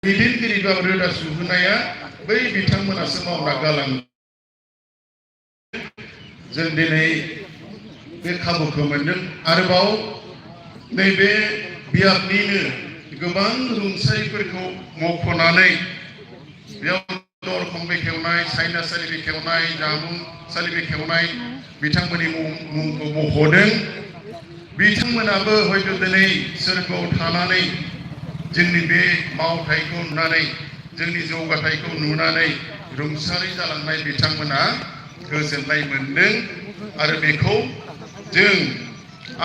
दैदेनगिरि बा रोदा सुहोनाया बै बिथांमोनासो मावना गालाङो। जों दिनै बे खाबुखौ मोनदों। आरोबाव नैबे बियाबनिनो गोबां रुंसारिफोरखौ मख'नानै बेयाव दरखं बेखेवनाय, साइनासालि बेखेवनाय, जामुंसालि बेखेवनाय बिथांमोननि मुंखौ मख'दों। बिथांमोनाबो हयथ' दिनै सोरगोआव थानानै जोंनि बे मावथायखौ नुनानै, जोंनि जौगाथायखौ नुनानै रुंसारि जालांनाय बिथांमोना गोजोननाय मोनदों। आरो बेखौ जों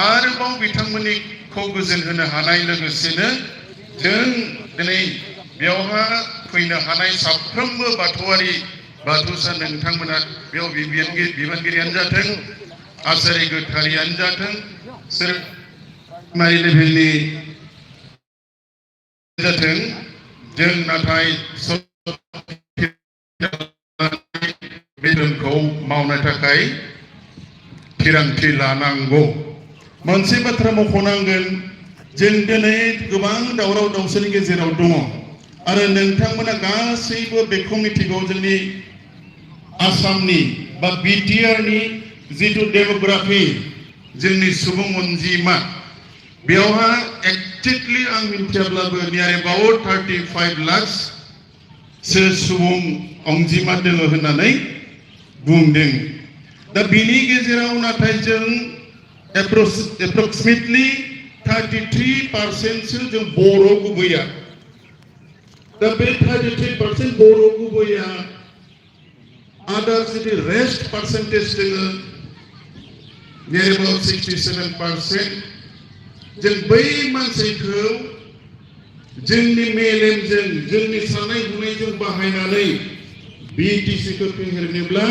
आरोबाव बिथांमोननिखौ गोजोन होनो हानाय लोगोसेनो जों दिनै बेयावहा फैनो हानाय साफ्रोमबो बाथौआरि बाथौसा नोंथांमोना बेयाव बिबानगिरियानो जाथों, आसारि गोथारियानो जाथों, सोर माइ लेभेलनि जाथों, जों नाथाय बे धोरोमखौ मावनो थाखाय थिरांथि लानांगौ। मोनसे बाथ्रा मख'नांगोन, जों दिनै गोबां दावराव दावसिनि गेजेराव दङ आरो नोंथांमोना गासैबो बेखौ मिथिगौ, जोंनि आसामनि बा बिटिआरनि जिथु डेमोग्राफि, जोंनि सुबुं अनजिमा, बेयावहा एक्जेक्टलि आं मिथियाब्लाबो नियार एबाउट 35 लाख सुबुं अनजिमा दङ होननानै बुंदों। दा बिनि गेजेराव नाथाय जों एप्रक्सिमेटलि 33% जों बर' गुबैया। दा बे 33% बर' गुबैया आदार जुदि रेस्ट पार्सेन्टेज दोङो नियार एबाउट 67%। जों बै मानसिखौ जोंनि मेलेमजों, जोंनि साननाय हनायजों बाहायनानै बिटिसिखौ फेहेरनोब्ला